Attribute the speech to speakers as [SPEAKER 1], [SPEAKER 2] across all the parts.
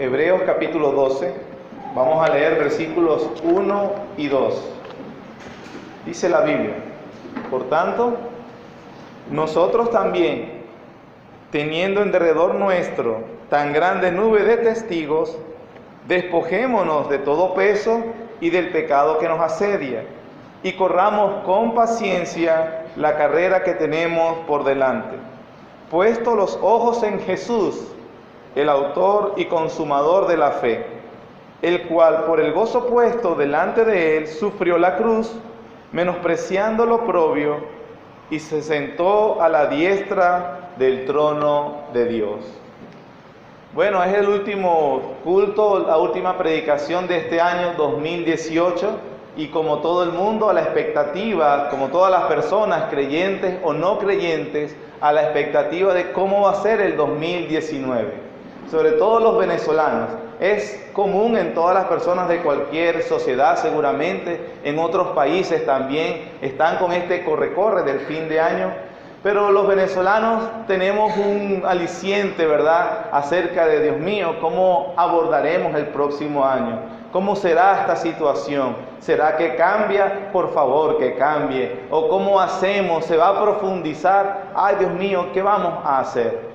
[SPEAKER 1] Hebreos capítulo 12, vamos a leer versículos 1 y 2. Dice la Biblia: por tanto, nosotros también, teniendo en derredor nuestro tan grande nube de testigos, despojémonos de todo peso y del pecado que nos asedia, y corramos con paciencia la carrera que tenemos por delante, puesto los ojos en Jesús, el autor y consumador de la fe, el cual por el gozo puesto delante de él sufrió la cruz, menospreciando lo oprobio, y se sentó a la diestra del trono de Dios. Bueno, es el último culto, la última predicación de este año 2018, y como todo el mundo, a la expectativa, como todas las personas, creyentes o no creyentes, a la expectativa de cómo va a ser el 2019. Sobre todo los venezolanos. Es común en todas las personas de cualquier sociedad, seguramente en otros países también están con este corre-corre del fin de año. Pero los venezolanos tenemos un aliciente, ¿verdad?, acerca de, Dios mío, ¿cómo abordaremos el próximo año? ¿Cómo será esta situación? ¿Será que cambia? Por favor, que cambie. ¿O cómo hacemos? ¿Se va a profundizar? Ay, Dios mío, ¿qué vamos a hacer?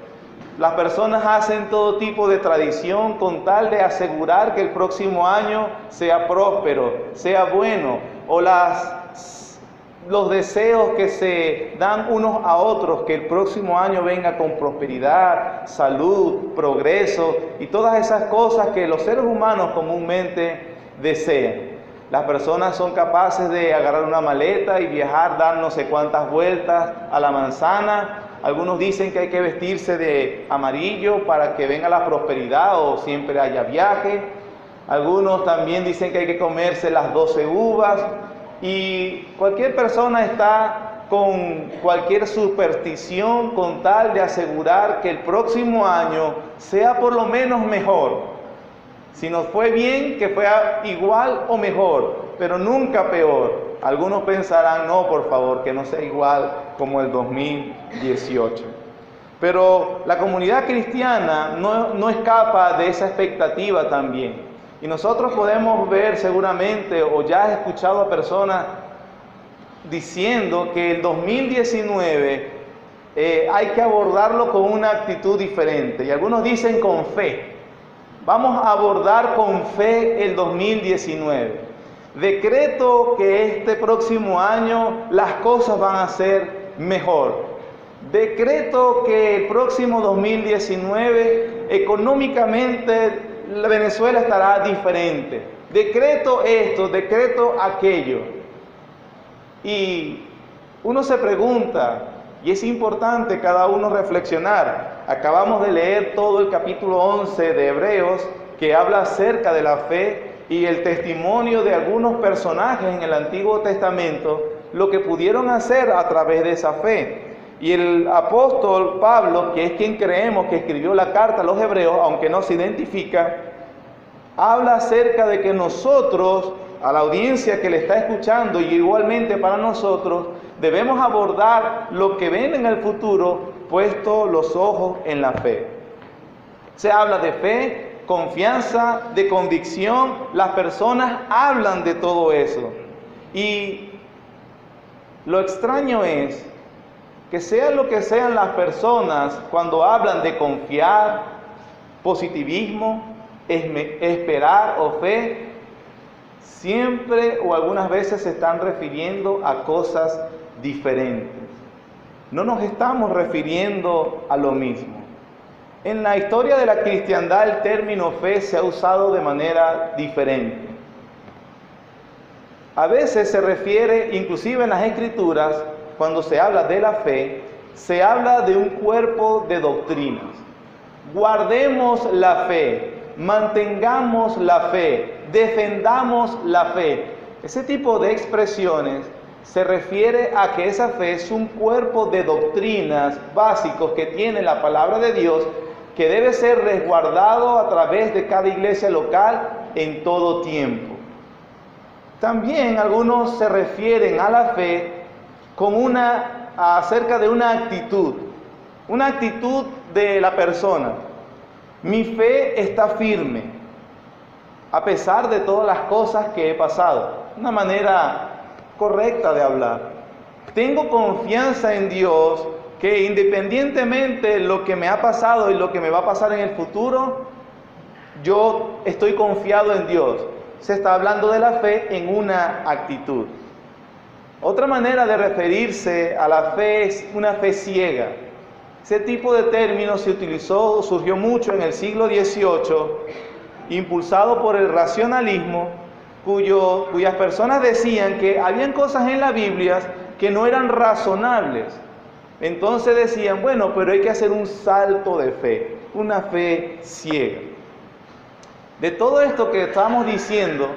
[SPEAKER 1] Las personas hacen todo tipo de tradición con tal de asegurar que el próximo año sea próspero, sea bueno, o los deseos que se dan unos a otros, que el próximo año venga con prosperidad, salud, progreso y todas esas cosas que los seres humanos comúnmente desean. Las personas son capaces de agarrar una maleta y viajar, dar no sé cuántas vueltas a la manzana. Algunos dicen que hay que vestirse de amarillo para que venga la prosperidad o siempre haya viaje. Algunos también dicen que hay que comerse las 12 uvas. Y cualquier persona está con cualquier superstición con tal de asegurar que el próximo año sea por lo menos mejor. Si nos fue bien, que fuera igual o mejor, pero nunca peor. Algunos pensarán, no, por favor, que no sea igual como el 2018. Pero la comunidad cristiana no escapa de esa expectativa también. Y nosotros podemos ver seguramente, o ya has escuchado a personas diciendo que el 2019 hay que abordarlo con una actitud diferente. Y algunos dicen con fe. Vamos a abordar con fe el 2019. Decreto que este próximo año las cosas van a ser mejor. Decreto que el próximo 2019 económicamente Venezuela estará diferente. Decreto esto, decreto aquello. Y uno se pregunta, y es importante cada uno reflexionar. Acabamos de leer todo el capítulo 11 de Hebreos, que habla acerca de la fe y el testimonio de algunos personajes en el Antiguo Testamento, lo que pudieron hacer a través de esa fe. Y el apóstol Pablo, que es quien creemos que escribió la carta a los hebreos, aunque no se identifica, habla acerca de que nosotros, a la audiencia que le está escuchando y igualmente para nosotros, debemos abordar lo que ven en el futuro, puesto los ojos en la fe. Se habla de fe, confianza, de convicción. Las personas hablan de todo eso. Y lo extraño es que sean lo que sean las personas cuando hablan de confiar, positivismo, esperar o fe, siempre o algunas veces se están refiriendo a cosas diferentes. No nos estamos refiriendo a lo mismo. En la historia de la cristiandad el término fe se ha usado de manera diferente. A veces se refiere, inclusive en las Escrituras, cuando se habla de la fe, se habla de un cuerpo de doctrinas. Guardemos la fe, mantengamos la fe, defendamos la fe. Ese tipo de expresiones se refiere a que esa fe es un cuerpo de doctrinas básicos que tiene la palabra de Dios, que debe ser resguardado a través de cada iglesia local en todo tiempo. También algunos se refieren a la fe con acerca de una actitud de la persona. Mi fe está firme, a pesar de todas las cosas que he pasado. Una manera correcta de hablar. Tengo confianza en Dios, que independientemente de lo que me ha pasado y lo que me va a pasar en el futuro, yo estoy confiado en Dios. Se está hablando de la fe en una actitud. Otra manera de referirse a la fe es una fe ciega. Ese tipo de término surgió mucho en el siglo XVIII, impulsado por el racionalismo, cuyas personas decían que habían cosas en la Biblia que no eran razonables. Entonces decían, bueno, pero hay que hacer un salto de fe, una fe ciega. De todo esto que estamos diciendo,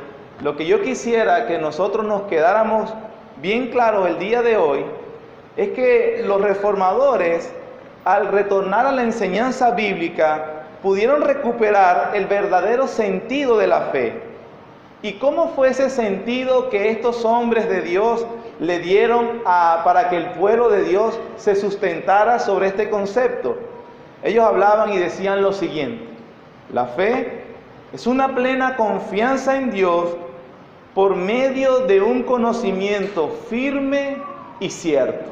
[SPEAKER 1] lo que yo quisiera que nosotros nos quedáramos bien claros el día de hoy, es que los reformadores, al retornar a la enseñanza bíblica, pudieron recuperar el verdadero sentido de la fe. ¿Y cómo fue ese sentido que estos hombres de Dios le dieron para que el pueblo de Dios se sustentara sobre este concepto? Ellos hablaban y decían lo siguiente: la fe es una plena confianza en Dios por medio de un conocimiento firme y cierto.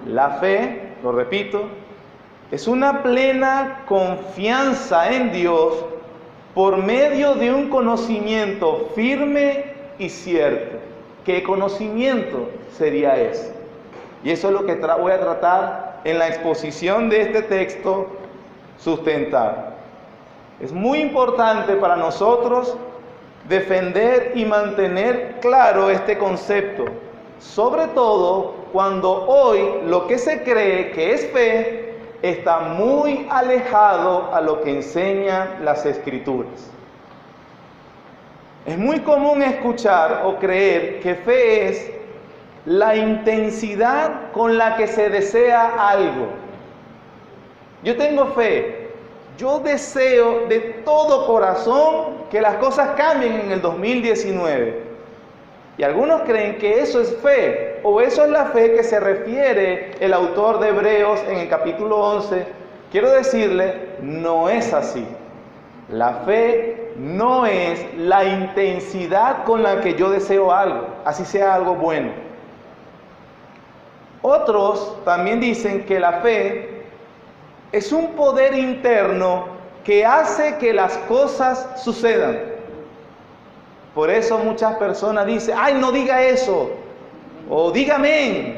[SPEAKER 1] La fe, lo repito, es una plena confianza en Dios por medio de un conocimiento firme y cierto. ¿Qué conocimiento sería ese? Y eso es lo que voy a tratar en la exposición de este texto, sustentar. Es muy importante para nosotros defender y mantener claro este concepto, sobre todo cuando hoy lo que se cree que es fe está muy alejado a lo que enseñan las Escrituras. Es muy común escuchar o creer que fe es la intensidad con la que se desea algo. Yo tengo fe, yo deseo de todo corazón que las cosas cambien en el 2019. Y algunos creen que eso es fe, o eso es la fe que se refiere el autor de Hebreos en el capítulo 11. Quiero decirle, no es así. La fe no es la intensidad con la que yo deseo algo, así sea algo bueno. Otros también dicen que la fe es un poder interno que hace que las cosas sucedan. Por eso muchas personas dicen, ¡ay, no diga eso! O dígame.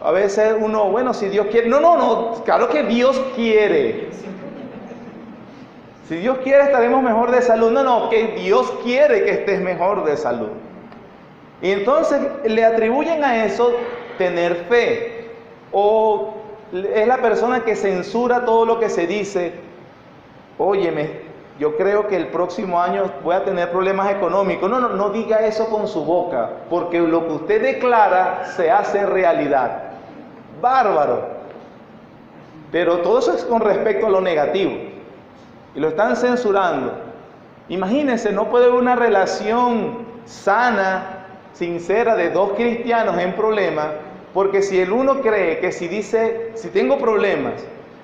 [SPEAKER 1] A veces uno, bueno, si Dios quiere. No, claro que Dios quiere. Si Dios quiere estaremos mejor de salud. No, que Dios quiere que estés mejor de salud. Y entonces le atribuyen a eso tener fe. O es la persona que censura todo lo que se dice. Óyeme, yo creo que el próximo año voy a tener problemas económicos. No diga eso con su boca, porque lo que usted declara se hace realidad. Bárbaro. Pero todo eso es con respecto a lo negativo. Y lo están censurando. Imagínense, no puede haber una relación sana, sincera de dos cristianos en problemas, porque si el uno cree que si tengo problemas,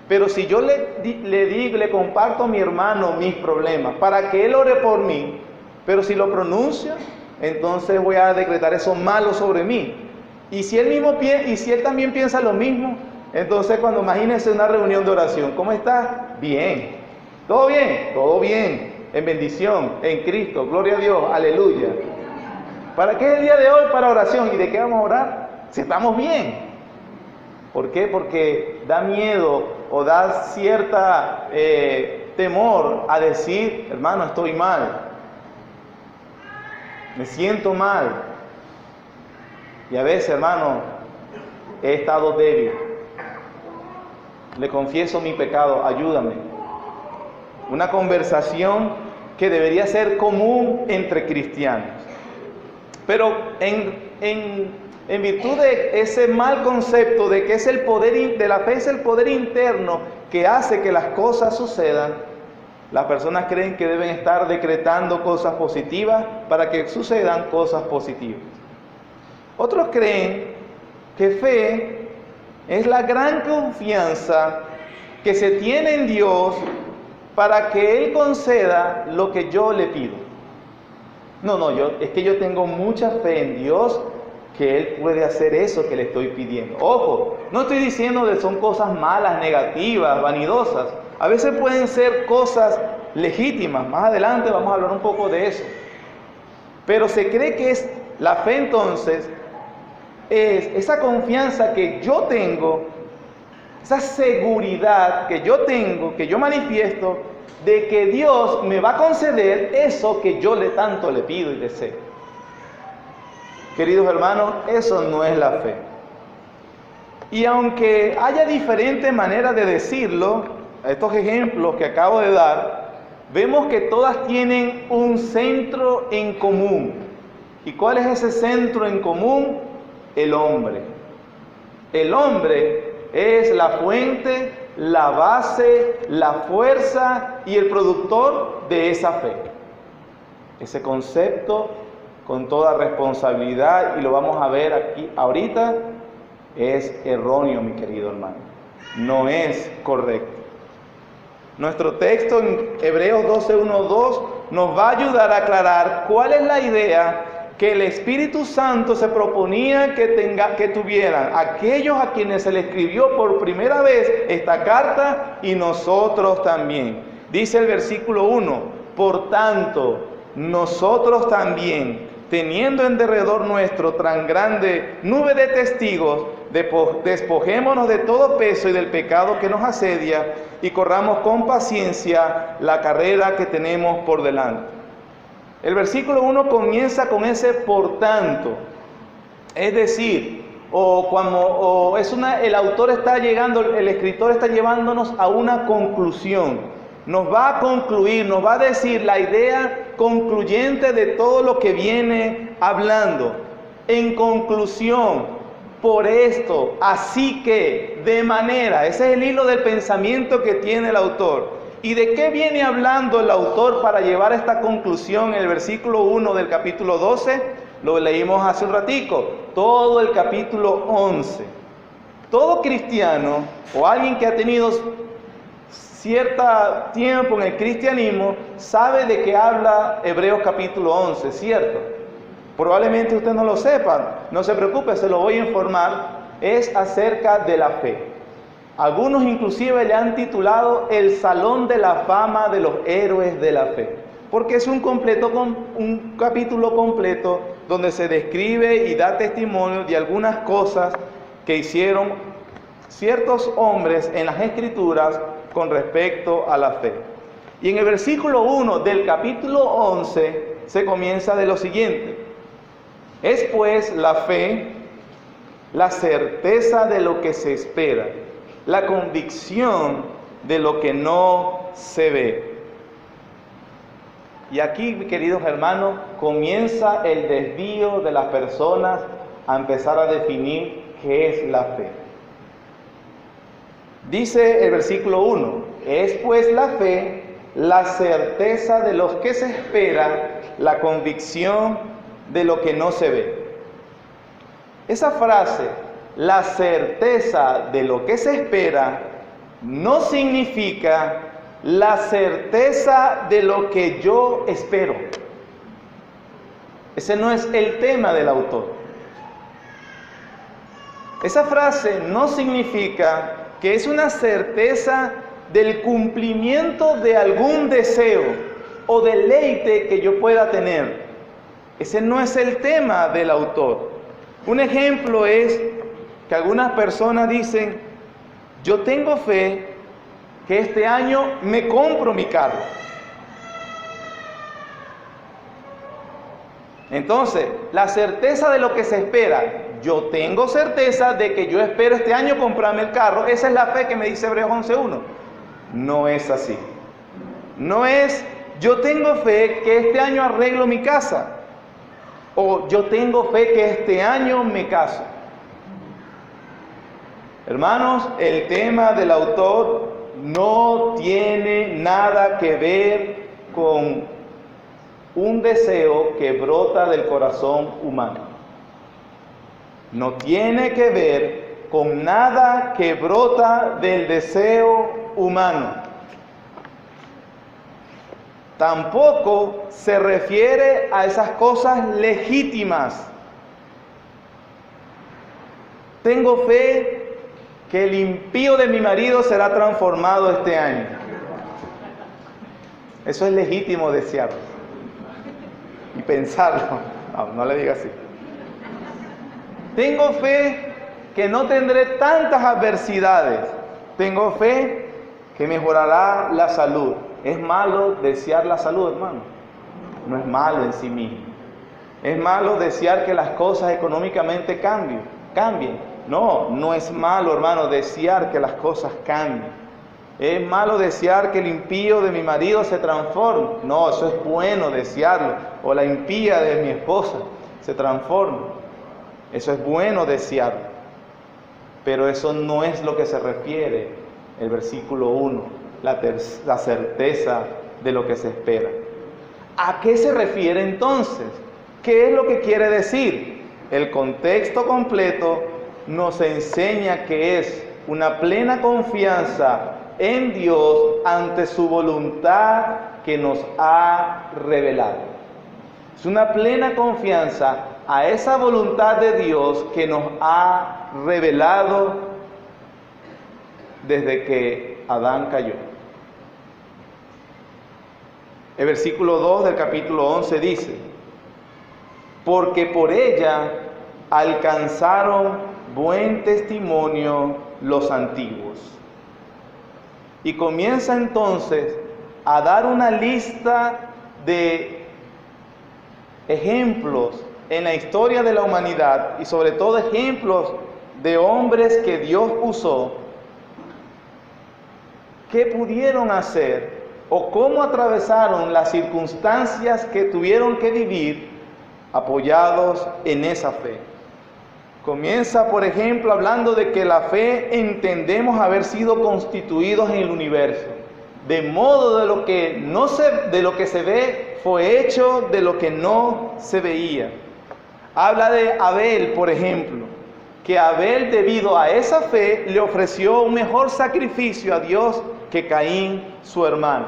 [SPEAKER 1] pero si yo le comparto a mi hermano mis problemas para que él ore por mí, pero si lo pronuncio, entonces voy a decretar eso malo sobre mí. Y si él también piensa lo mismo, entonces cuando imagínense una reunión de oración, ¿cómo está? Bien. ¿Todo bien? Todo bien. En bendición, en Cristo, gloria a Dios, aleluya. ¿Para qué es el día de hoy? Para oración. ¿Y de qué vamos a orar? Si estamos bien. ¿Por qué? Porque da miedo o da cierta temor a decir, hermano, estoy mal, me siento mal. Y a veces, hermano, he estado débil, le confieso mi pecado, ayúdame. Una conversación que debería ser común entre cristianos. Pero en virtud de ese mal concepto de que es el poder de la fe, es el poder interno que hace que las cosas sucedan, las personas creen que deben estar decretando cosas positivas para que sucedan cosas positivas. Otros creen que fe Es la gran confianza que se tiene en Dios para que Él conceda lo que yo le pido. Es que yo tengo mucha fe en Dios que Él puede hacer eso que le estoy pidiendo. Ojo, no estoy diciendo que son cosas malas, negativas, vanidosas. A veces pueden ser cosas legítimas. Más adelante vamos a hablar un poco de eso. Pero se cree que es la fe entonces, es esa confianza que yo tengo, esa seguridad que yo tengo, que yo manifiesto, de que Dios me va a conceder eso que yo tanto le pido y deseo. Queridos hermanos, eso no es la fe. Y aunque haya diferentes maneras de decirlo, estos ejemplos que acabo de dar, vemos que todas tienen un centro en común. ¿Y cuál es ese centro en común? El hombre. El hombre es la fuente, la base, la fuerza y el productor de esa fe. Ese concepto, con toda responsabilidad, y lo vamos a ver aquí ahorita, es erróneo, mi querido hermano. No es correcto. Nuestro texto en Hebreos 12:1-2 nos va a ayudar a aclarar cuál es la idea que el Espíritu Santo se proponía que tuvieran aquellos a quienes se le escribió por primera vez esta carta y nosotros también. Dice el versículo 1: por tanto, nosotros también, teniendo en derredor nuestro tan grande nube de testigos, despojémonos de todo peso y del pecado que nos asedia y corramos con paciencia la carrera que tenemos por delante. El versículo 1 comienza con ese por tanto, es decir, el autor está llegando, el escritor está llevándonos a una conclusión, nos va a concluir, nos va a decir la idea concluyente de todo lo que viene hablando. En conclusión, por esto, así que, de manera, ese es el hilo del pensamiento que tiene el autor. ¿Y de qué viene hablando el autor para llevar a esta conclusión en el versículo 1 del capítulo 12? Lo leímos hace un ratico, todo el capítulo 11. Todo cristiano o alguien que ha tenido cierto tiempo en el cristianismo sabe de qué habla Hebreos capítulo 11, ¿cierto? Probablemente usted no lo sepa, no se preocupe, se lo voy a informar. Es acerca de la fe. Algunos inclusive le han titulado el Salón de la Fama de los Héroes de la Fe, porque es un capítulo completo donde se describe y da testimonio de algunas cosas que hicieron ciertos hombres en las Escrituras con respecto a la fe. Y en el versículo 1 del capítulo 11 se comienza de lo siguiente: es pues la fe, la certeza de lo que se espera, la convicción de lo que no se ve. Y aquí, queridos hermanos, comienza el desvío de las personas a empezar a definir qué es la fe. Dice el versículo 1: es pues la fe, la certeza de lo que se espera, la convicción de lo que no se ve. Esa frase, la certeza de lo que se espera, no significa la certeza de lo que yo espero. Ese no es el tema del autor. Esa frase no significa que es una certeza del cumplimiento de algún deseo o deleite que yo pueda tener. Ese no es el tema del autor. Un ejemplo es que algunas personas dicen: yo tengo fe que este año me compro mi carro. Entonces, la certeza de lo que se espera, yo tengo certeza de que yo espero este año comprarme el carro. Esa es la fe que me dice Hebreos 11:1. No es así. No es: yo tengo fe que este año arreglo mi casa, o yo tengo fe que este año me caso. Hermanos, el tema del autor no tiene nada que ver con un deseo que brota del corazón humano. No tiene que ver con nada que brota del deseo humano. Tampoco se refiere a esas cosas legítimas. Tengo fe que el impío de mi marido será transformado este año. Eso es legítimo desearlo y pensarlo. No le diga así. Tengo fe que no tendré tantas adversidades. Tengo fe que mejorará la salud. ¿Es malo desear la salud, hermano? No es malo en sí mismo. ¿Es malo desear que las cosas económicamente cambien? No, no es malo, hermano, desear que las cosas cambien. ¿Es malo desear que el impío de mi marido se transforme? No, eso es bueno desearlo. O la impía de mi esposa se transforme. Eso es bueno desearlo. Pero eso no es lo que se refiere el versículo 1, la certeza de lo que se espera. ¿A qué se refiere entonces? ¿Qué es lo que quiere decir? El contexto completo nos enseña que es una plena confianza en Dios ante su voluntad que nos ha revelado. Es una plena confianza a esa voluntad de Dios que nos ha revelado desde que Adán cayó. El versículo 2 del capítulo 11 dice: porque por ella alcanzaron buen testimonio los antiguos. Y comienza entonces a dar una lista de ejemplos en la historia de la humanidad y sobre todo ejemplos de hombres que Dios usó, que pudieron hacer o cómo atravesaron las circunstancias que tuvieron que vivir apoyados en esa fe. Comienza, por ejemplo, hablando de que la fe entendemos haber sido constituidos en el universo, de modo de lo que se ve fue hecho de lo que no se veía. Habla de Abel, por ejemplo, que Abel, debido a esa fe, le ofreció un mejor sacrificio a Dios que Caín, su hermano.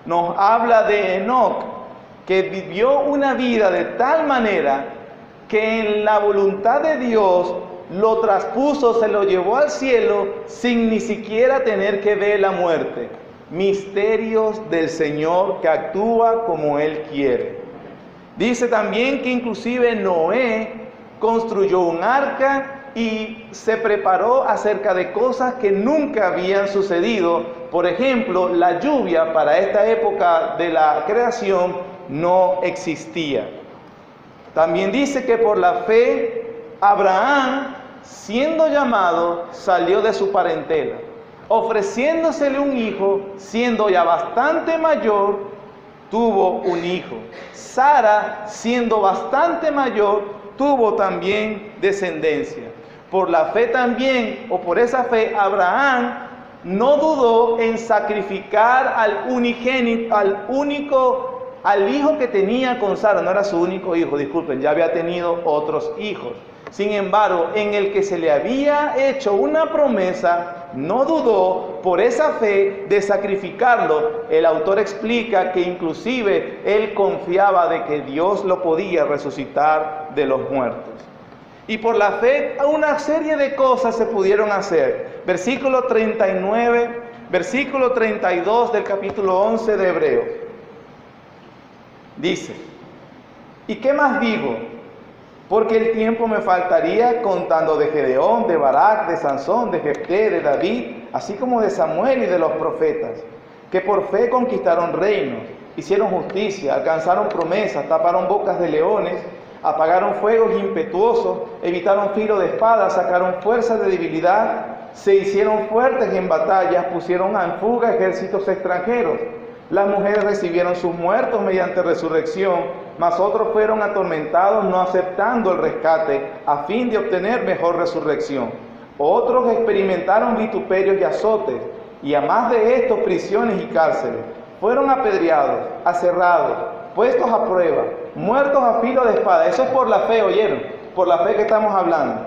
[SPEAKER 1] Nos habla de Enoc, que vivió una vida de tal manera que en la voluntad de Dios lo traspuso, se lo llevó al cielo sin ni siquiera tener que ver la muerte. Misterios del Señor que actúa como Él quiere. Dice también que inclusive Noé construyó un arca y se preparó acerca de cosas que nunca habían sucedido. Por ejemplo, la lluvia para esta época de la creación no existía. También dice que por la fe Abraham, siendo llamado, salió de su parentela, ofreciéndosele un hijo, siendo ya bastante mayor, tuvo un hijo. Sara, siendo bastante mayor, tuvo también descendencia. Por la fe también, o por esa fe, Abraham no dudó en sacrificar al unigénito, al hijo que tenía con Sara. No era su único hijo, disculpen, ya había tenido otros hijos. Sin embargo, en el que se le había hecho una promesa, no dudó por esa fe de sacrificarlo. El autor explica que inclusive él confiaba de que Dios lo podía resucitar de los muertos. Y por la fe una serie de cosas se pudieron hacer. Versículo 39, versículo 32 del capítulo 11 de Hebreos. Dice: ¿y qué más digo? Porque el tiempo me faltaría contando de Gedeón, de Barak, de Sansón, de Jefté, de David, así como de Samuel y de los profetas, que por fe conquistaron reinos, hicieron justicia, alcanzaron promesas, taparon bocas de leones, apagaron fuegos impetuosos, evitaron filo de espada, sacaron fuerza de debilidad, se hicieron fuertes en batallas, pusieron en fuga ejércitos extranjeros. Las mujeres recibieron sus muertos mediante resurrección, mas otros fueron atormentados no aceptando el rescate a fin de obtener mejor resurrección. Otros experimentaron vituperios y azotes, y a más de estos prisiones y cárceles. Fueron apedreados, aserrados, puestos a prueba, muertos a filo de espada. Eso es por la fe, ¿oyeron? Por la fe que estamos hablando.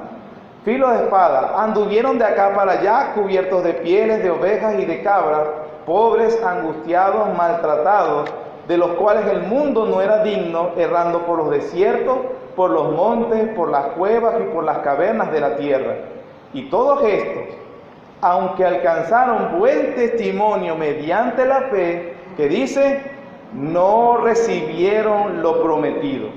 [SPEAKER 1] filo de espada, anduvieron de acá para allá, cubiertos de pieles de ovejas y de cabras, pobres, angustiados, maltratados, de los cuales el mundo no era digno, errando por los desiertos, por los montes, por las cuevas y por las cavernas de la tierra. Y todos estos, aunque alcanzaron buen testimonio mediante la fe, que dice, no recibieron lo prometido,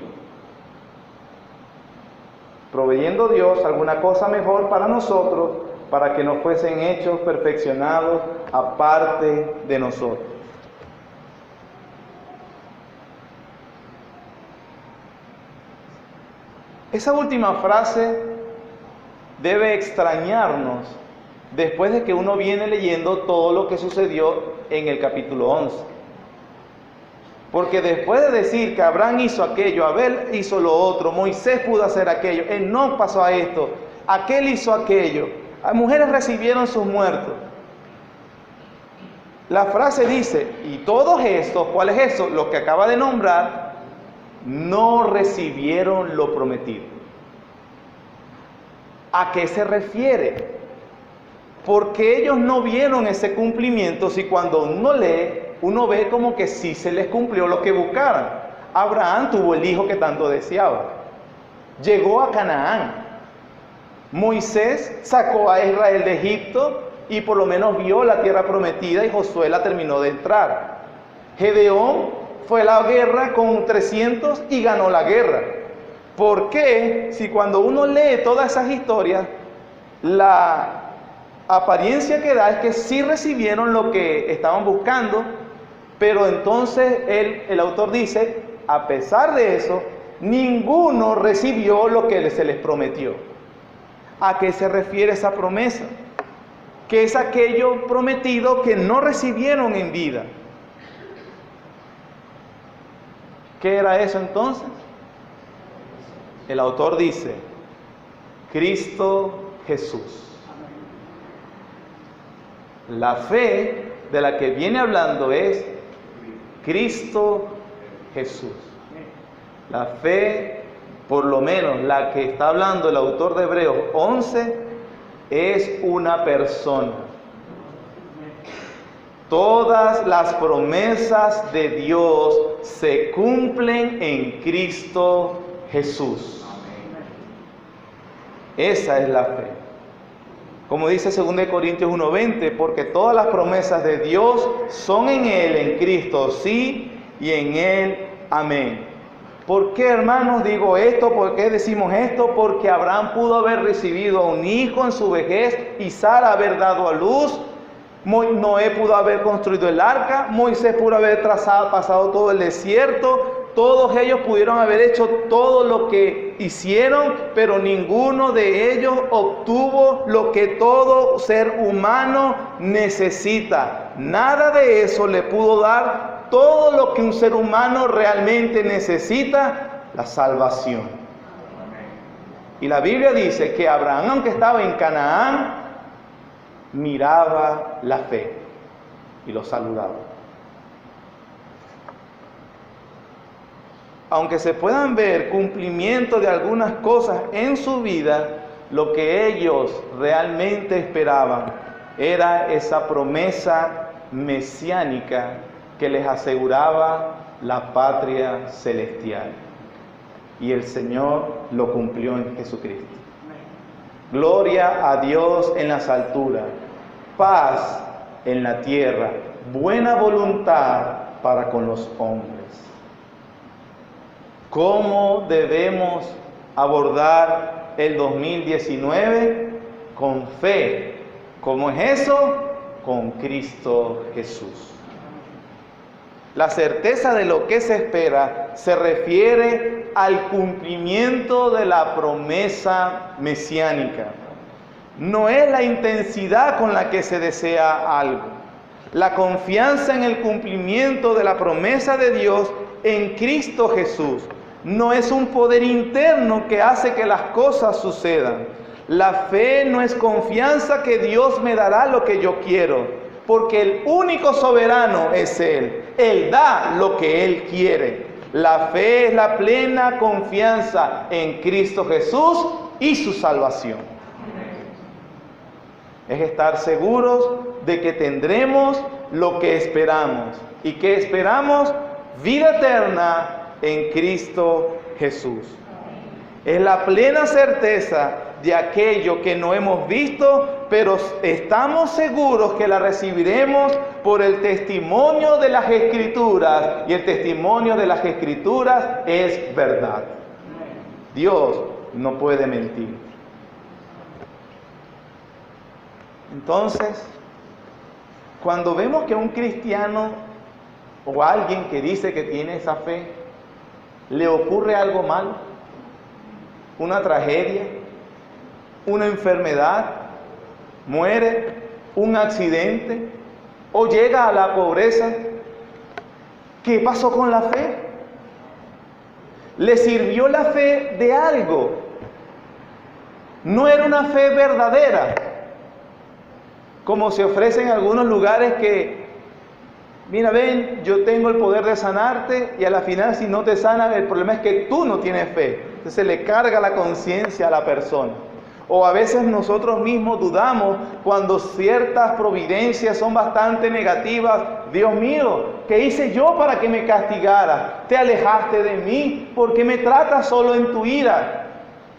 [SPEAKER 1] proveyendo Dios alguna cosa mejor para nosotros, para que no fuesen hechos perfeccionados aparte de nosotros. Esa última frase debe extrañarnos después de que uno viene leyendo todo lo que sucedió en el capítulo 11. Porque después de decir que Abraham hizo aquello, Abel hizo lo otro, Moisés pudo hacer aquello, Enoc pasó a esto, aquel hizo aquello, las mujeres recibieron sus muertos. La frase dice, y todos estos, ¿cuál es eso? Lo que acaba de nombrar, no recibieron lo prometido. ¿A qué se refiere? Porque ellos no vieron ese cumplimiento si cuando uno lee, uno ve como que sí se les cumplió lo que buscaron. Abraham tuvo el hijo que tanto deseaba. Llegó a Canaán. Moisés sacó a Israel de Egipto y por lo menos vio la tierra prometida y Josué la terminó de entrar. Gedeón fue a la guerra con 300 y ganó la guerra. ¿Por qué? Si cuando uno lee todas esas historias, la apariencia que da es que sí recibieron lo que estaban buscando, pero entonces el autor dice, a pesar de eso, ninguno recibió lo que se les prometió. ¿A qué se refiere esa promesa? Que es aquello prometido que no recibieron en vida. ¿Qué era eso entonces? El autor dice, Cristo Jesús. La fe de la que viene hablando es Cristo Jesús. La fe, por lo menos la que está hablando el autor de Hebreos 11, es una persona. Todas las promesas de Dios se cumplen en Cristo Jesús. Esa es la fe. Como dice 2 Corintios 1:20, porque todas las promesas de Dios son en Él, en Cristo, sí, y en Él, amén. ¿Por qué, hermanos, digo esto? ¿Por qué decimos esto? Porque Abraham pudo haber recibido a un hijo en su vejez y Sara haber dado a luz. Noé pudo haber construido el arca, Moisés pudo haber pasado todo el desierto, todos ellos pudieron haber hecho todo lo que hicieron, pero ninguno de ellos obtuvo lo que todo ser humano necesita. Nada de eso le pudo dar todo lo que un ser humano realmente necesita, la salvación. Y la Biblia dice que Abraham, aunque estaba en Canaán, miraba la fe y lo saludaba. Aunque se puedan ver cumplimiento de algunas cosas en su vida, lo que ellos realmente esperaban era esa promesa mesiánica que les aseguraba la patria celestial. Y el Señor lo cumplió en Jesucristo. Gloria a Dios en las alturas, paz en la tierra, buena voluntad para con los hombres. ¿Cómo debemos abordar el 2019? Con fe. ¿Cómo es eso? Con Cristo Jesús. La certeza de lo que se espera se refiere al cumplimiento de la promesa mesiánica. No es la intensidad con la que se desea algo. La confianza en el cumplimiento de la promesa de Dios en Cristo Jesús no es un poder interno que hace que las cosas sucedan. La fe no es confianza que Dios me dará lo que yo quiero, porque el único soberano es Él. Él da lo que Él quiere. La fe es la plena confianza en Cristo Jesús y su salvación. Es estar seguros de que tendremos lo que esperamos. ¿Y qué esperamos? Vida eterna en Cristo Jesús. Es la plena certeza de aquello que no hemos visto, pero estamos seguros que la recibiremos por el testimonio de las Escrituras, y el testimonio de las Escrituras es verdad. Dios no puede mentir. Entonces, cuando vemos que un cristiano o alguien que dice que tiene esa fe, le ocurre algo malo, una tragedia, una enfermedad, muere, un accidente o llega a la pobreza, ¿qué pasó con la fe? ¿Le sirvió la fe de algo? No era una fe verdadera, como se ofrece en algunos lugares que, mira, ven, yo tengo el poder de sanarte, y a la final si no te sanan, el problema es que tú no tienes fe. Entonces se le carga la conciencia a la persona. O a veces nosotros mismos dudamos cuando ciertas providencias son bastante negativas. Dios mío, ¿qué hice yo para que me castigaras? Te alejaste de mí, ¿por qué me tratas solo en tu ira?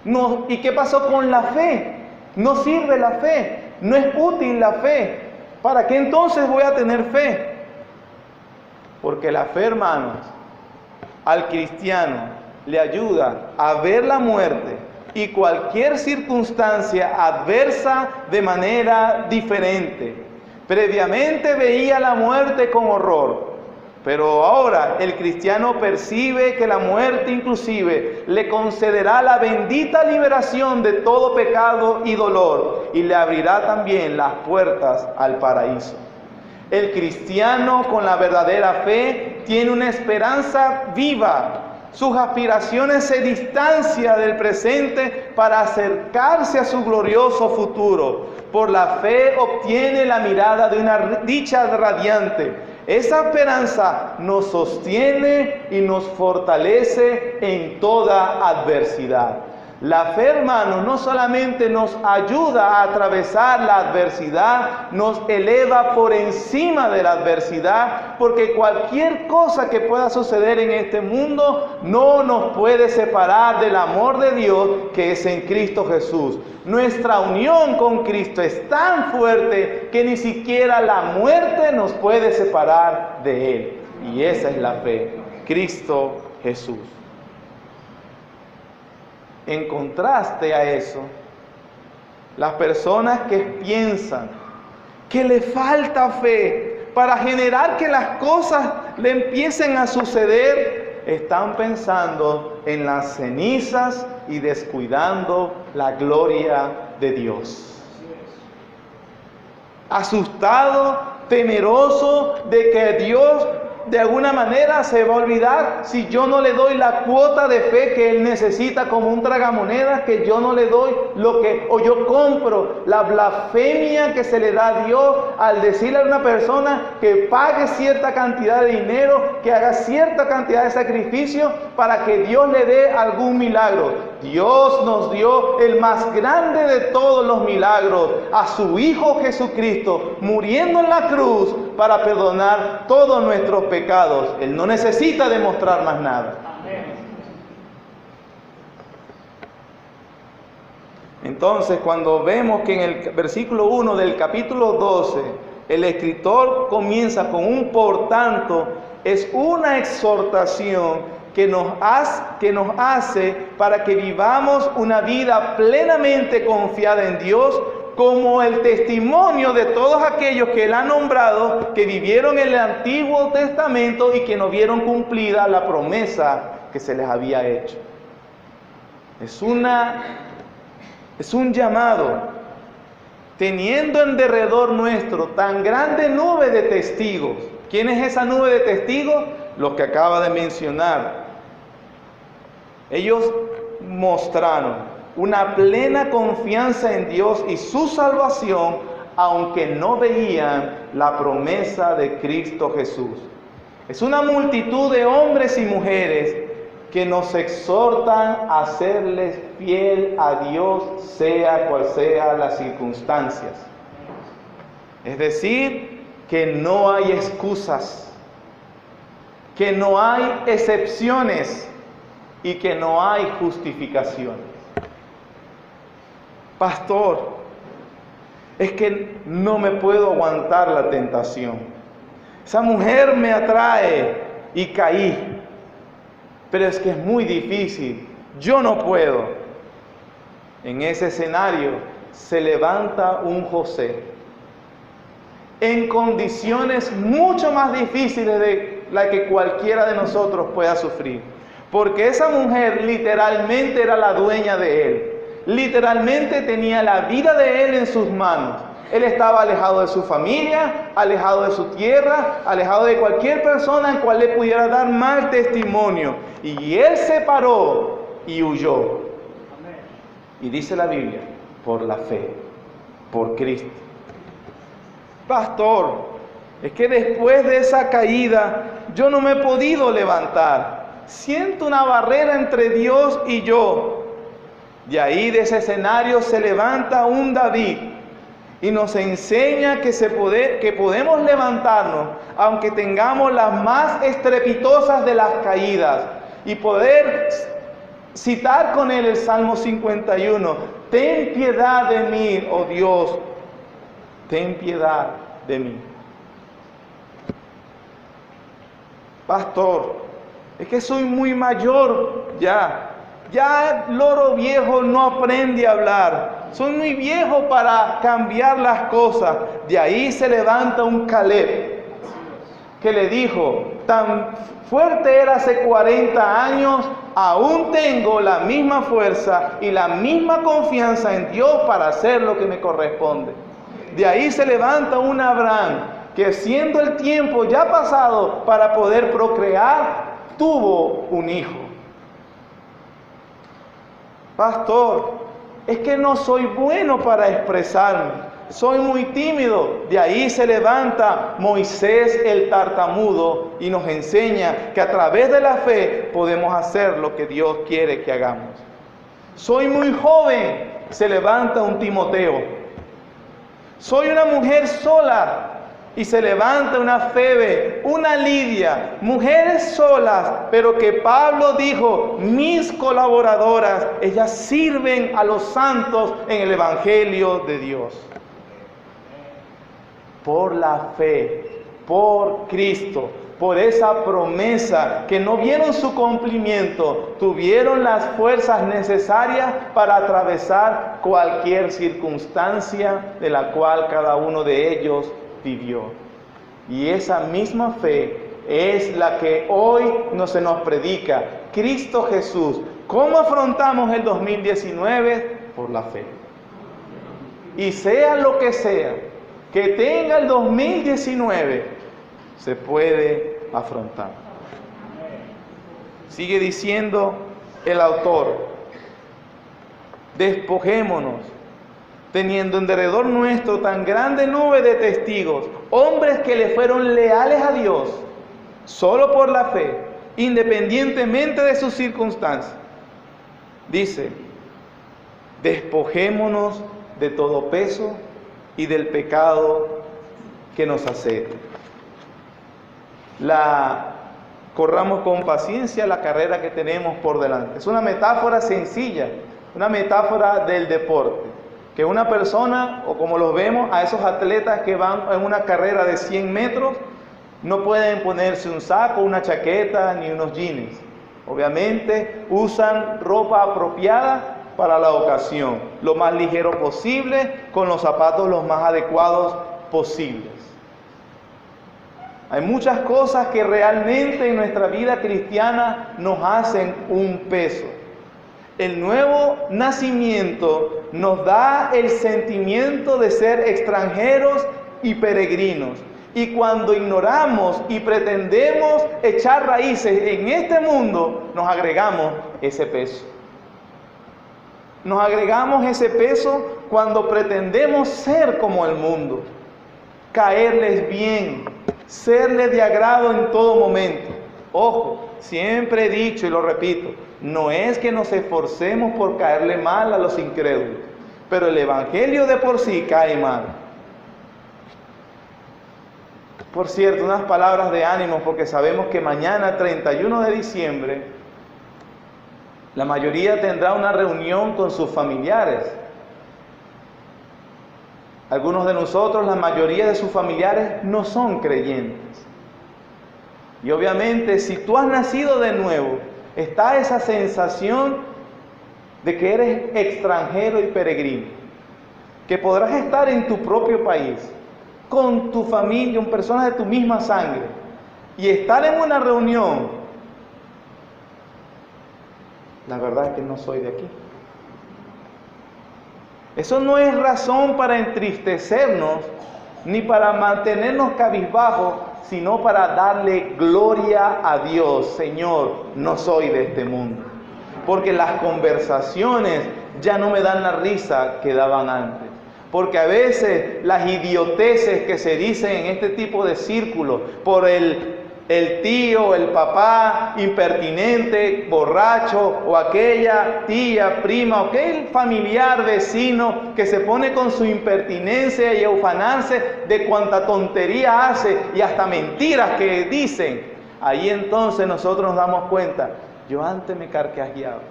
[SPEAKER 1] No, ¿y qué pasó con la fe? No sirve la fe, no es útil la fe. ¿Para qué entonces voy a tener fe? Porque la fe, hermanos, al cristiano le ayuda a ver la muerte y cualquier circunstancia adversa de manera diferente. Previamente veía la muerte con horror, pero ahora el cristiano percibe que la muerte inclusive le concederá la bendita liberación de todo pecado y dolor, y le abrirá también las puertas al paraíso. El cristiano con la verdadera fe tiene una esperanza viva. Sus aspiraciones se distancian del presente para acercarse a su glorioso futuro. Por la fe obtiene la mirada de una dicha radiante. Esa esperanza nos sostiene y nos fortalece en toda adversidad. La fe, hermanos, no solamente nos ayuda a atravesar la adversidad, nos eleva por encima de la adversidad, porque cualquier cosa que pueda suceder en este mundo no nos puede separar del amor de Dios que es en Cristo Jesús. Nuestra unión con Cristo es tan fuerte que ni siquiera la muerte nos puede separar de Él. Y esa es la fe, Cristo Jesús. En contraste a eso, las personas que piensan que le falta fe para generar que las cosas le empiecen a suceder, están pensando en las cenizas y descuidando la gloria de Dios. Asustado, temeroso de que Dios de alguna manera se va a olvidar si yo no le doy la cuota de fe que Él necesita, como un tragamonedas, que yo no le doy lo que, o yo compro la blasfemia que se le da a Dios al decirle a una persona que pague cierta cantidad de dinero, que haga cierta cantidad de sacrificio para que Dios le dé algún milagro. Dios nos dio el más grande de todos los milagros, a su Hijo Jesucristo, muriendo en la cruz para perdonar todos nuestros pecados. Él no necesita demostrar más nada. Entonces, cuando vemos que en el versículo 1 del capítulo 12, el escritor comienza con un por tanto, es una exhortación que nos hace para que vivamos una vida plenamente confiada en Dios, como el testimonio de todos aquellos que Él ha nombrado, que vivieron en el Antiguo Testamento y que no vieron cumplida la promesa que se les había hecho. Es un llamado, teniendo en derredor nuestro tan grande nube de testigos. ¿Quién es esa nube de testigos? Los que acaba de mencionar. Ellos mostraron una plena confianza en Dios y su salvación, aunque no veían la promesa de Cristo Jesús. Es una multitud de hombres y mujeres que nos exhortan a serles fiel a Dios, sea cual sea las circunstancias. Es decir, que no hay excusas, que no hay excepciones y que no hay justificaciones. Pastor, es que no me puedo aguantar la tentación. Esa mujer me atrae y caí, pero es que es muy difícil, yo no puedo. En ese escenario se levanta un José, en condiciones mucho más difíciles de las que cualquiera de nosotros pueda sufrir, porque esa mujer literalmente era la dueña de él, literalmente tenía la vida de él en sus manos. Él estaba alejado de su familia, alejado de su tierra, alejado de cualquier persona en cual le pudiera dar mal testimonio. Y él se paró y huyó. Y dice la Biblia, por la fe, por Cristo. Pastor, es que después de esa caída yo no me he podido levantar. Siento una barrera entre Dios y yo. De ahí, de ese escenario, se levanta un David y nos enseña que podemos levantarnos aunque tengamos las más estrepitosas de las caídas, y poder citar con él el Salmo 51. Ten piedad de mí, oh Dios, ten piedad de mí. Pastor, es que soy muy mayor ya el loro viejo no aprende a hablar, soy muy viejo para cambiar las cosas. De ahí se levanta un Caleb que le dijo, tan fuerte era hace 40 años, aún tengo la misma fuerza y la misma confianza en Dios para hacer lo que me corresponde. De ahí se levanta un Abraham que, siendo el tiempo ya pasado para poder procrear, tuvo un hijo. Pastor, es que no soy bueno para expresarme, soy muy tímido. De ahí se levanta Moisés el tartamudo y nos enseña que a través de la fe podemos hacer lo que Dios quiere que hagamos. Soy muy joven, se levanta un Timoteo. Soy una mujer sola, y se levanta una Febe, una Lidia, mujeres solas, pero que Pablo dijo, mis colaboradoras, ellas sirven a los santos en el Evangelio de Dios. Por la fe, por Cristo, por esa promesa que no vieron su cumplimiento, tuvieron las fuerzas necesarias para atravesar cualquier circunstancia de la cual cada uno de ellos vivió. Y esa misma fe es la que hoy se nos predica. Cristo Jesús. ¿Cómo afrontamos el 2019? Por la fe. Y sea lo que sea que tenga el 2019, se puede afrontar. Sigue diciendo el autor, despojémonos, teniendo en derredor nuestro tan grande nube de testigos, hombres que le fueron leales a Dios, solo por la fe, independientemente de sus circunstancias. Dice, despojémonos de todo peso y del pecado que nos asedia. Corramos con paciencia la carrera que tenemos por delante. Es una metáfora sencilla, una metáfora del deporte. Que una persona, o como los vemos, a esos atletas que van en una carrera de 100 metros, no pueden ponerse un saco, una chaqueta, ni unos jeans. Obviamente usan ropa apropiada para la ocasión, lo más ligero posible, con los zapatos los más adecuados posibles. Hay muchas cosas que realmente en nuestra vida cristiana nos hacen un peso. El nuevo nacimiento nos da el sentimiento de ser extranjeros y peregrinos. Y cuando ignoramos y pretendemos echar raíces en este mundo, nos agregamos ese peso. Nos agregamos ese peso cuando pretendemos ser como el mundo, caerles bien, serles de agrado en todo momento. Ojo, siempre he dicho y lo repito, no es que nos esforcemos por caerle mal a los incrédulos, pero el Evangelio de por sí cae mal. Por cierto, unas palabras de ánimo, porque sabemos que mañana, 31 de diciembre, la mayoría tendrá una reunión con sus familiares. Algunos de nosotros, la mayoría de sus familiares no son creyentes. Y obviamente, si tú has nacido de nuevo, está esa sensación de que eres extranjero y peregrino, que podrás estar en tu propio país, con tu familia, con personas de tu misma sangre, y estar en una reunión. La verdad es que no soy de aquí. Eso no es razón para entristecernos, ni para mantenernos cabizbajos, sino para darle gloria a Dios. Señor, no soy de este mundo. Porque las conversaciones ya no me dan la risa que daban antes. Porque a veces las idioteces que se dicen en este tipo de círculos, por el tío, el papá impertinente, borracho, o aquella tía, prima, o aquel familiar vecino que se pone con su impertinencia y ufanarse de cuánta tontería hace y hasta mentiras que dicen. Ahí entonces nosotros nos damos cuenta, yo antes me carcajeaba.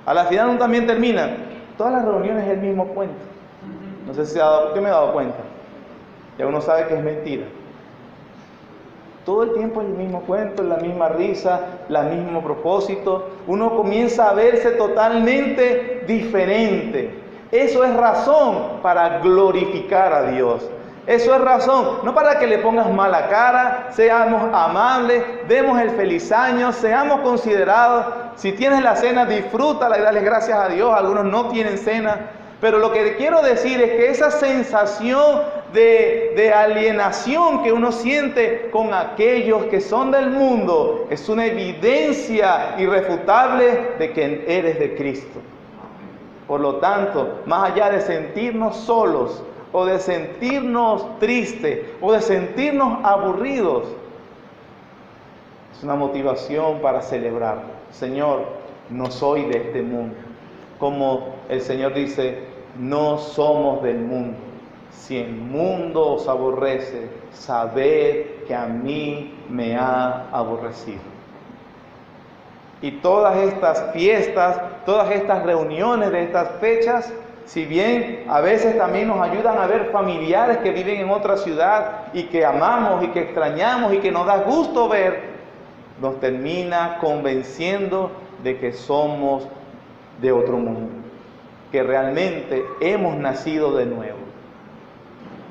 [SPEAKER 1] A la final uno también termina, todas las reuniones es el mismo cuento. No sé si me he dado cuenta. Ya uno sabe que es mentira. Todo el tiempo el mismo cuento, la misma risa, el mismo propósito. Uno comienza a verse totalmente diferente. Eso es razón para glorificar a Dios. Eso es razón, no para que le pongas mala cara, seamos amables, demos el feliz año, seamos considerados. Si tienes la cena, disfrútala y dale gracias a Dios. Algunos no tienen cena. Pero lo que quiero decir es que esa sensación de alienación que uno siente con aquellos que son del mundo es una evidencia irrefutable de que eres de Cristo. Por lo tanto, más allá de sentirnos solos, o de sentirnos tristes, o de sentirnos aburridos, es una motivación para celebrar. Señor, no soy de este mundo. Como el Señor dice, no somos del mundo. Si el mundo os aborrece, sabed que a mí me ha aborrecido. Y todas estas fiestas, todas estas reuniones de estas fechas, si bien a veces también nos ayudan a ver familiares que viven en otra ciudad y que amamos y que extrañamos y que nos da gusto ver, nos termina convenciendo de que somos de otro mundo, que realmente hemos nacido de nuevo.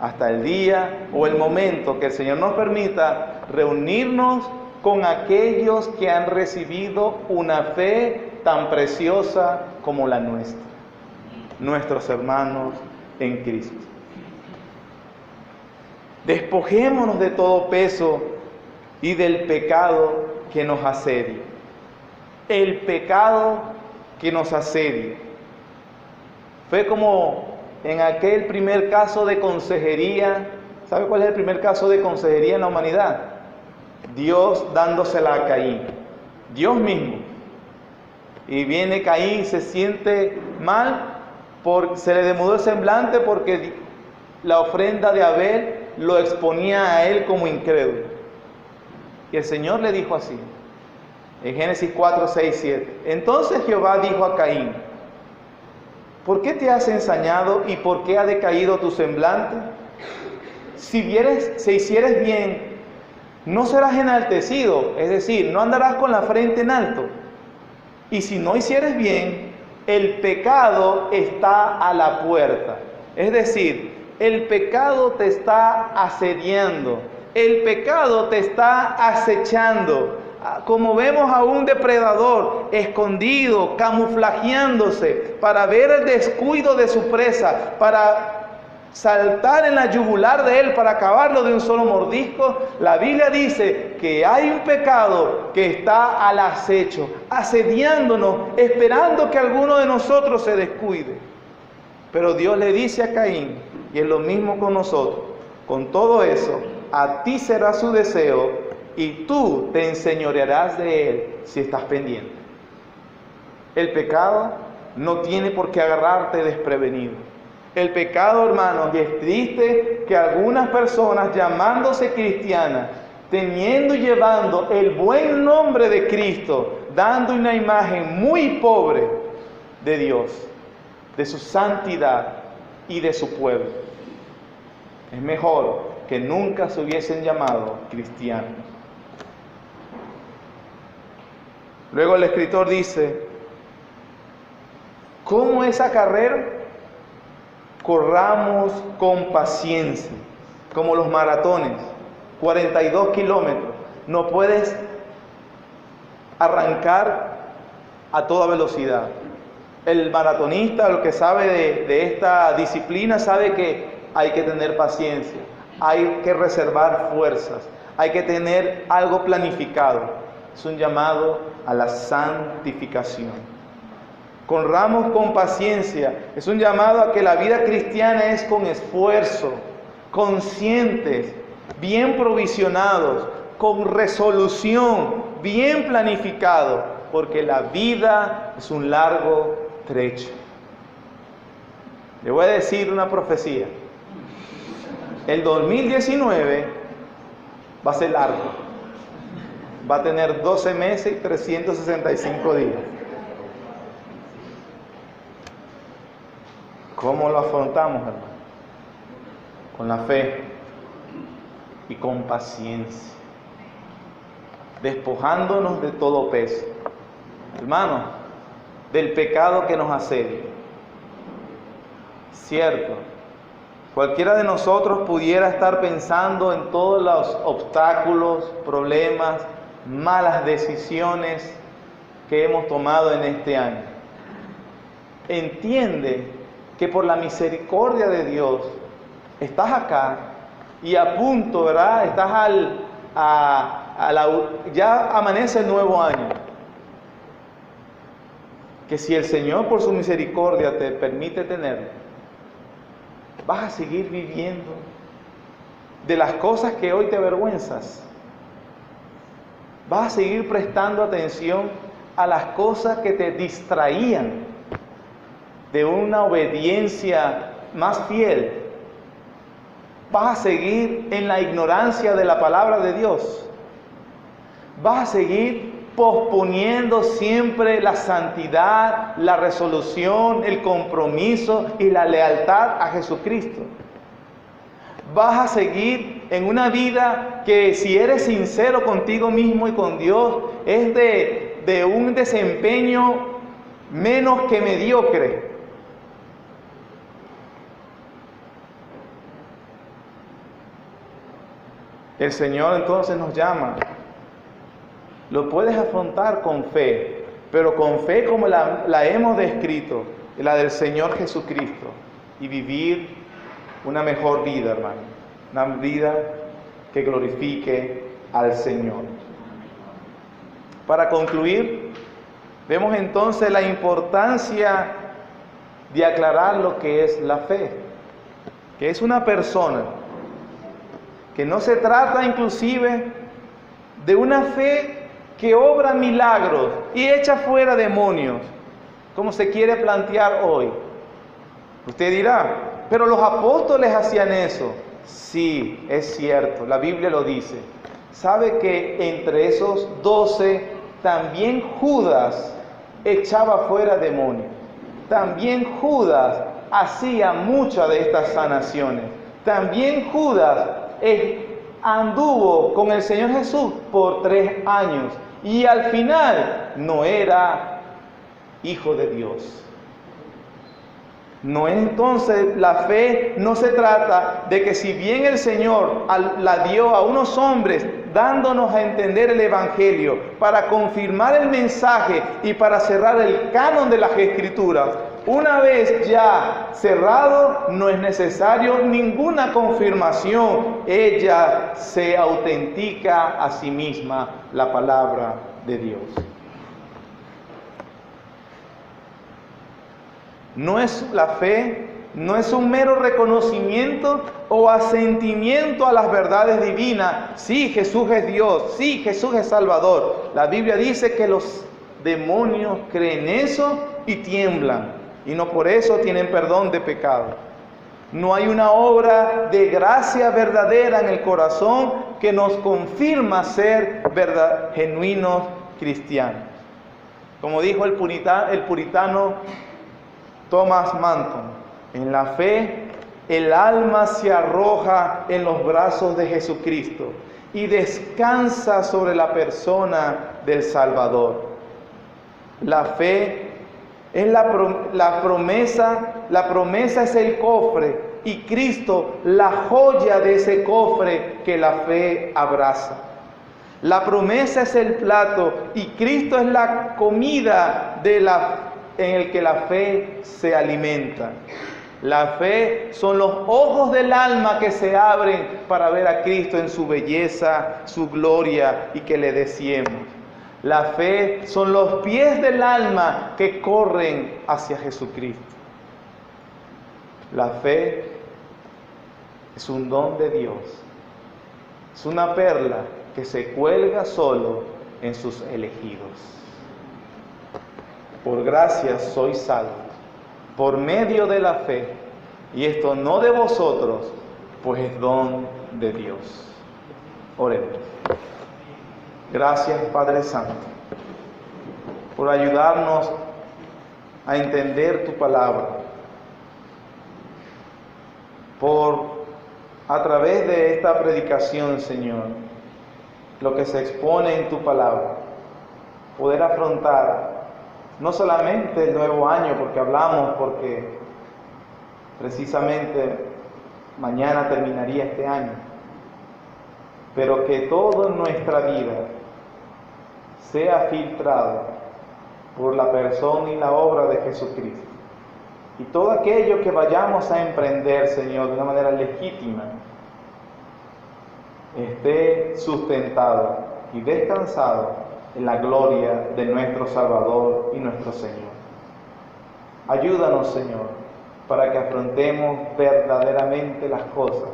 [SPEAKER 1] Hasta el día o el momento que el Señor nos permita reunirnos con aquellos que han recibido una fe tan preciosa como la nuestra, nuestros hermanos en Cristo. Despojémonos de todo peso y del pecado que nos asedia. El pecado que nos asedia. Fue como en aquel primer caso de consejería. ¿Sabe cuál es el primer caso de consejería en la humanidad? Dios dándosela a Caín. Dios mismo. Y viene Caín, se siente mal, se le demudó el semblante porque la ofrenda de Abel lo exponía a él como incrédulo. Y el Señor le dijo así, en Génesis 4, 6, 7. Entonces Jehová dijo a Caín, ¿por qué te has ensañado y por qué ha decaído tu semblante? Si hicieres bien, no serás enaltecido, es decir, no andarás con la frente en alto. Y si no hicieres bien, el pecado está a la puerta. Es decir, el pecado te está asediando, el pecado te está acechando. Como vemos a un depredador escondido, camuflajeándose para ver el descuido de su presa, para saltar en la yugular de él, para acabarlo de un solo mordisco. La Biblia dice que hay un pecado que está al acecho, asediándonos, esperando que alguno de nosotros se descuide. Pero Dios le dice a Caín, y es lo mismo con nosotros, con todo eso, a ti será su deseo, y tú te enseñorearás de él si estás pendiente. El pecado no tiene por qué agarrarte desprevenido. El pecado, hermanos, y es triste que algunas personas llamándose cristianas, teniendo y llevando el buen nombre de Cristo, dando una imagen muy pobre de Dios, de su santidad y de su pueblo. Es mejor que nunca se hubiesen llamado cristianos. Luego el escritor dice, ¿cómo esa carrera? Corramos con paciencia, como los maratones, 42 kilómetros. No puedes arrancar a toda velocidad. El maratonista, el que sabe de esta disciplina, sabe que hay que tener paciencia, hay que reservar fuerzas, hay que tener algo planificado. Es un llamado a la santificación. Corramos con paciencia. Es un llamado a que la vida cristiana es con esfuerzo, conscientes, bien provisionados, con resolución, bien planificado, porque la vida es un largo trecho. Le voy a decir una profecía. El 2019 va a ser largo. Va a tener 12 meses y 365 días. ¿Cómo lo afrontamos, hermano? Con la fe y con paciencia, despojándonos de todo peso, hermano, del pecado que nos asedia. Cierto, cualquiera de nosotros pudiera estar pensando en todos los obstáculos, problemas, malas decisiones que hemos tomado en este año. Entiende que por la misericordia de Dios estás acá y a punto, ¿verdad? Estás ya amanece el nuevo año. Que si el Señor por su misericordia te permite tener, vas a seguir viviendo de las cosas que hoy te avergüenzas. Vas a seguir prestando atención a las cosas que te distraían de una obediencia más fiel. Vas a seguir en la ignorancia de la palabra de Dios. Vas a seguir posponiendo siempre la santidad, la resolución, el compromiso y la lealtad a Jesucristo. Vas a seguir en una vida que, si eres sincero contigo mismo y con Dios, es de un desempeño menos que mediocre. El Señor entonces nos llama. Lo puedes afrontar con fe, pero con fe como la hemos descrito, la del Señor Jesucristo, y vivir una mejor vida, hermano. Una vida que glorifique al Señor. Para concluir, vemos entonces la importancia de aclarar lo que es la fe, que es una persona, que no se trata inclusive de una fe que obra milagros y echa fuera demonios, como se quiere plantear hoy. Usted dirá, pero los apóstoles hacían eso. Sí, es cierto, la Biblia lo dice. ¿Sabe que entre esos 12 también Judas echaba fuera demonios? También Judas hacía muchas de estas sanaciones. También Judas anduvo con el Señor Jesús por 3 años y al final no era hijo de Dios. No es entonces la fe, no se trata de que si bien el Señor la dio a unos hombres dándonos a entender el Evangelio para confirmar el mensaje y para cerrar el canon de las Escrituras, una vez ya cerrado no es necesario ninguna confirmación, ella se autentica a sí misma la palabra de Dios. No es la fe, no es un mero reconocimiento o asentimiento a las verdades divinas. Sí, Jesús es Dios, sí, Jesús es Salvador. La Biblia dice que los demonios creen eso y tiemblan, y no por eso tienen perdón de pecado. No hay una obra de gracia verdadera en el corazón que nos confirma ser genuinos cristianos. Como dijo el puritano Thomas Manton, en la fe el alma se arroja en los brazos de Jesucristo y descansa sobre la persona del Salvador. La fe es la promesa es el cofre y Cristo la joya de ese cofre que la fe abraza. La promesa es el plato y Cristo es la comida en el que la fe se alimenta. La fe son los ojos del alma que se abren para ver a Cristo en su belleza, su gloria y que le deseemos. La fe son los pies del alma que corren hacia Jesucristo. La fe es un don de Dios. Es una perla que se cuelga solo en sus elegidos. Por gracia sois salvos, por medio de la fe, y esto no de vosotros, pues es don de Dios. Oremos. Gracias, Padre Santo, por ayudarnos a entender tu palabra, a través de esta predicación, Señor, lo que se expone en tu palabra, poder afrontar no solamente el nuevo año, porque precisamente mañana terminaría este año, pero que todo en nuestra vida sea filtrado por la persona y la obra de Jesucristo. Y todo aquello que vayamos a emprender, Señor, de una manera legítima, esté sustentado y descansado en la gloria de nuestro Salvador y nuestro Señor. Ayúdanos, Señor, para que afrontemos verdaderamente las cosas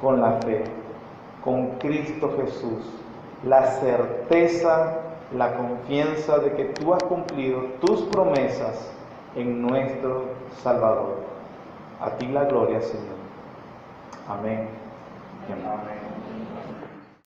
[SPEAKER 1] con la fe, con Cristo Jesús, la certeza, la confianza de que tú has cumplido tus promesas en nuestro Salvador. A ti la gloria, Señor. Amén. Amén.